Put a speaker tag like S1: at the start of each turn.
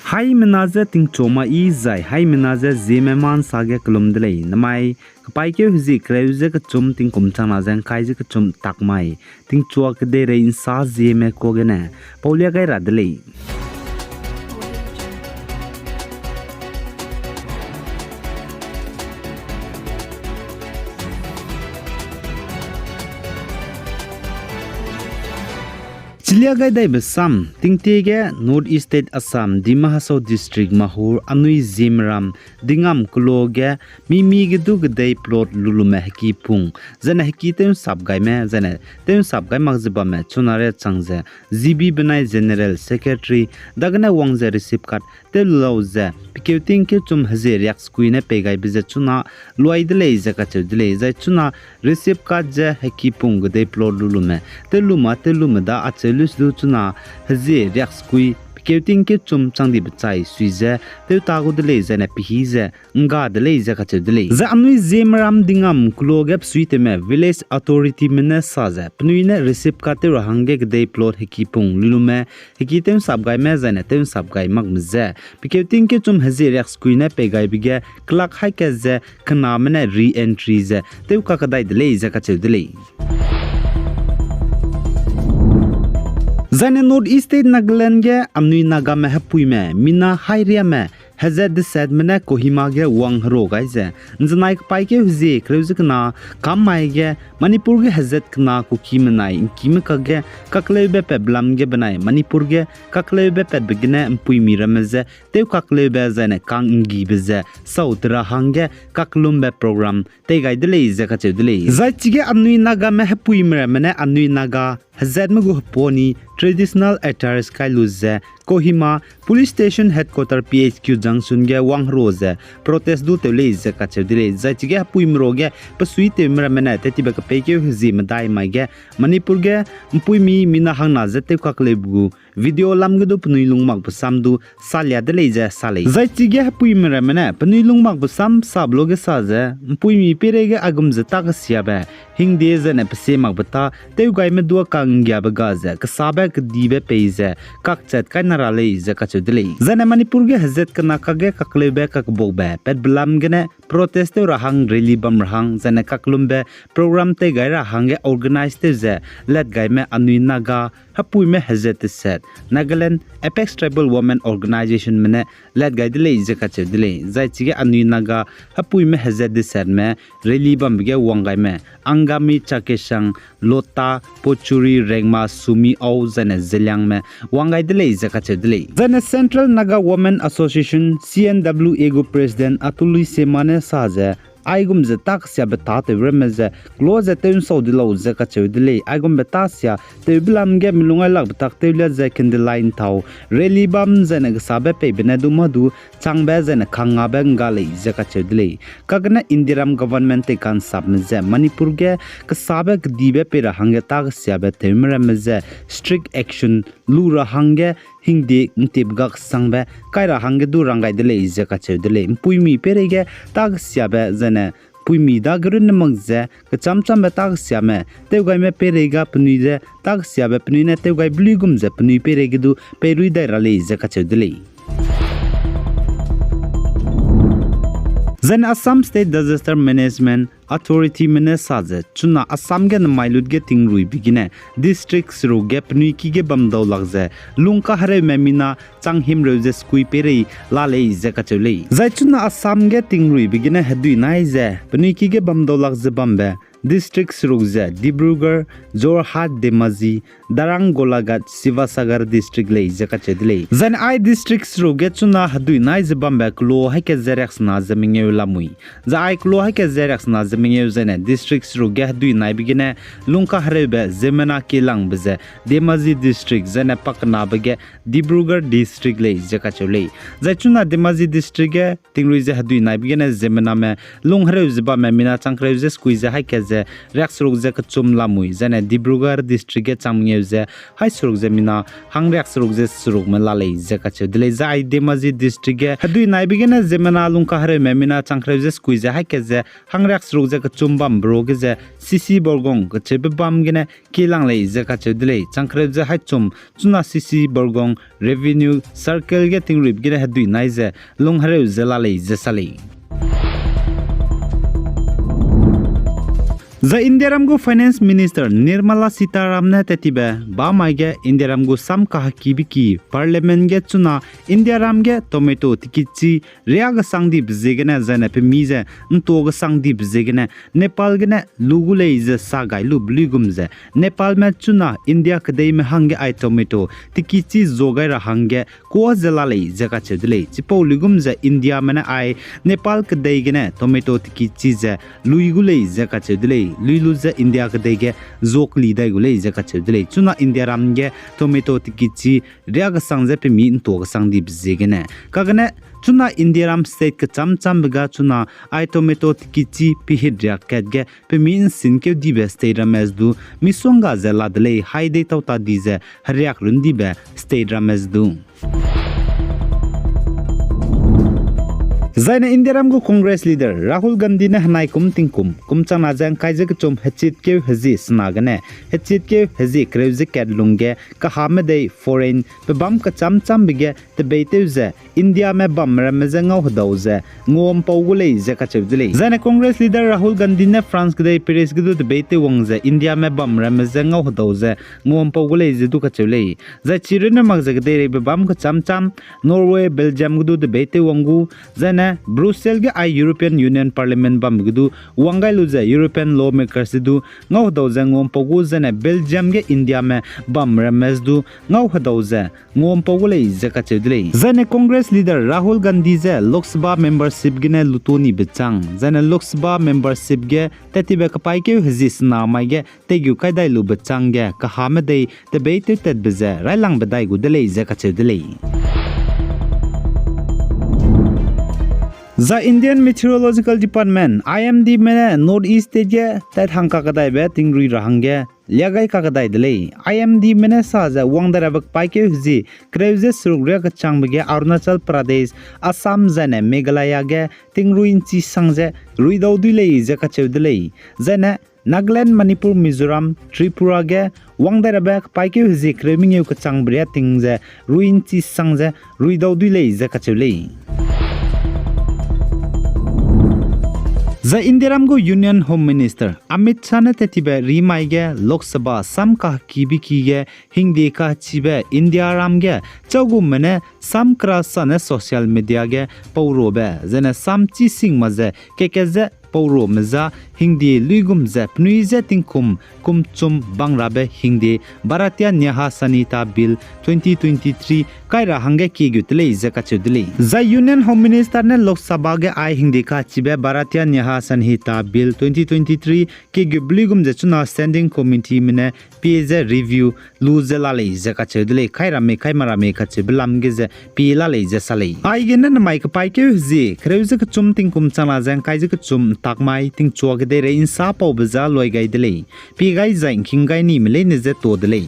S1: Hai menaza ting choma I zai hai menaza Zeme man sage klum delay namai kapai ke huzi kreuze ka chum ting kumchang na jang kai ka chum takmai ting chua ke de re insa Zeme ko gena paulia kai ra delay Chiliagai dai besam tingtege North East State Assam Dimahasau District Mahur Anui Zimram Dingam Kuloge Mimi Gedu Gdai plot lulume heki pung Zana heki tem sabgai me zana tem sabgai magziba me chunare changze ZB Benai General Secretary Dagna Wangze receipt card te lawze pikeuting ke chum haze yak skuine pegai bize chuna luaidle zaka chudle zai chuna receipt card je heki pung gdai plot lulume te luma da achelu lu chuna haze yak skui pikeuting ke chum changdi bchai suize te tagu dele zana pihize nga dele zaka chudle za amni zemram dingam klogep suite me village authority mena saza pnuine receipt card te rahange gdai plot heki pung lulume heki tem sabgai me zana tem sabgai magmze pikeuting ke chum haze yak skuine pegai bige klak haike ze khna mena re entry ze te kakadai dele zaka chudle Zane North East State Nagaland ge amnui Naga me hapui me mina hairia me hazard the said mena Kohima ge wang hro gaize nznai pai ke huzi kreuzik na kam mai ge Manipur ge hazard kna ku kimenai kim ka ge kaklebe pe blam ge banai Manipur ge kaklebe pe begine mpui mirameze te kaklebe zane kang ngi beze sautra hange kaklumbe program te gaidele ze ka chedele zachige amnui Naga me hapui mena amnui Naga hazard mugu poni traditional attires kailuze Kohima police station headquarter PHQ junction ge wangrose protest du tele ze ka chedile zachige puimro ge pasui te mena te tiba ka peke huzi madai mai ge Manipur ge puimi mina hangna zate ka klebu video lam ge du pnuilung mak samdu salya dele ze sale zachige puimra mena pnuilung mak sam sablo ge saze puimi pere ge agum zata ka siabe hingde ze ne pse mak bata te gai me du ka ngya ba ga ze ka sabe ka dibe peize kak chat ka narale ze ka chudle zane Manipur ge hazet kana kage kaklebe kak bogbe pet blam gene protest te rahang rally bam rahang zane kaklumbe program te gai rahang ge organize te ze let gai me anui Naga hapui me hazet set Nagaland Apex Tribal Women Organization mene let gai dele ze ka chudle zai chige anui Naga hapui me hazet set me rally bam ge wangai me angami chakesang lota pochuri rengma sumi au zane zelang me wangai dele ze ka chudle zane Central Naga Women Association CNW ego president Atuli Semane saze aigum ze taksya beta te remeze close te saudi lo ze ka chudle aigum beta sya te blam ge milungai lak tak te le ze kin the line thau rally bam ze na sabe pe bena du madu changbe ze na khanga be ngale ze ka chudle kagna indiram government te kan sab ze Manipur ge ka sabe k dibe pe ra hange taksya be te remeze strict action lu ra hange hingde ntib gak sangbe kaira hange du rangai dele ze ka chudle puimi perege tag siabe zane puimi da grun mangze ka chamcham be tag siame te gai me perega pnui ze tag siabe pnui ne te gai bligum ze pnui perege du perui da rale ze ka chudle Then Assam State Disaster Management Authority mene saze chuna Assam ge mailud ge tingrui bigine district ru ge pnui ki ge bamdaw lagze lungka hare memina changhim roje skui pere lale ze ka chule zai chuna Assam ge tingrui bigine hedui nai ze pnui ki ge bamdaw lagze bambe district rugze Dibrugarh Jorhat Demazi Darang Golagat Sivasagar district le zaka chedle zan I district ruge chuna hadui nai zebambe klo hake zerex na zeminge lamui za I klo hake zerex na zeminge zene district ruge hadui nai bigine lungka harebe zemena kilang beze Demazi district zene pakna bege Dibrugarh district le zaka chule za chuna Demazi district ge tingrui ze hadui nai bigine zemena me lung hare zeba me mina changkre ze squeeze hake ze je rak suruk je kachum lamui jane Dibrugarh district ge chamnge je hai suruk je mina hang rak suruk je suruk me lalei je kache dile za ai demaji district ge hadui nai bigena zemena lungka hare me mina changkhre je squeeze je hai ke je hang rak suruk je kachum bam bro ge je cc borgong kache be bam gene kilang lei je kache dile changkhre je hai chum chuna cc borgong revenue circle ge tingrip ge hadui nai je lung hare je lalei je salei The India Ramgu Finance Minister Nirmala Sitaramne tetibe ba maige India Ramgu sam kahakibiki Parliament ge chuna India Ramge tomato tikichi reaga sangdi bzegene zane pe mize ntoga sangdi bzegene Nepal gene lugule ize sagai lu bligumze Nepal me chuna India kadei me hange ai tomato tikichi zogai ra hange ko zelale jaka chedle chipo ligumze India mena ai Nepal kadei gene tomato tikichi ze luigule jaka chedle Luluza India kadege zokli dai gule jaka chedle chuna India ramge tomato tikichi reaga sangze pe mi ntoga sangdi bzegene kagane chuna India ram state ka cham bega chuna ai tomato tikichi pi hidra katge pe mi sin ke di be state ramezdu misonga zela dle haide tauta dize haryak rundi be state ramezdu Zaina India Ramgu Congress leader Rahul Gandhi ne hanai tingkum kumchang najang kaije ke chom hechit ke haji snagane hechit ke haji kreuze kadlunge ka hamedei foreign pe bam ka cham bige te beiteuze India me bam ramezanga hodauze ngom paugule je ka chevdile Zaina Congress leader Rahul Gandhi ne France gdei Paris gdu te beite wongze India me bam ramezanga hodauze ngom paugule je du ka chevle za chirene magze gdei be bam ka cham Norway Belgium gdu te beite wongu Zaina Brussels ge ai European Union Parliament bam gudu wangai luza European lawmakers du ngau dawza ngom pogu zane Belgium ge India me bam rames du ngau hadawza ngom pogu le zaka chedle zane Congress leader Rahul Gandhi ze Lok Sabha membership gene lutoni bechang zane Lok Sabha membership ge tetibe kapai ke hizis na mai ge tegyu kaidai lu bechang ge ka hamedei te beite tet beze railang bedai gudele zaka chedle The Indian Meteorological Department IMD mene Northeast ge tat hangka kadai be tingri rahange liagai ka kadai dele IMD mene sa za wangdarabak paike huji kreuze surugre ka changbege Arunachal Pradesh Assam zane Meghalaya ge tingruin chi sangje ruidaudile je ka chewdele zane Nagaland Manipur Mizoram Tripura ge wangdarabak paike huji kreming ka changbre tingje ruin chi sangje ruidaudile je ka chewle The India Ramgu Union Home Minister Amit Shah ne tetibe rimaige Lok Sabha sam ka kibiki ge hingde ka chibe India Ramge chagu mene sam krasane social media ge paurobe zene sam chi sing maze kekeze pauro meza hingde luigum ze pnuize tingkum kumchum bangrabe hingde Bharatiya Nyaya Sanhita Bill 2023 kaira hange ki gutle ze ka chudle za Union Home Minister ne Lok Sabha ge ai hingde ka chibe Bharatiya Nyaya Sanhita Bill 2023 ki gubligum je chuna standing committee mine PZ review luzela le ze ka chudle kaira me kaimara me ka chiblam ge ze pila le ze sale ai ge ne mai ka pai ke ji kreuze ka chum tingkum chana jang kai je ka chum takmai ting chuak de re insa pau baza loi gai dele pi gai zain king gai ni mele ne je to dele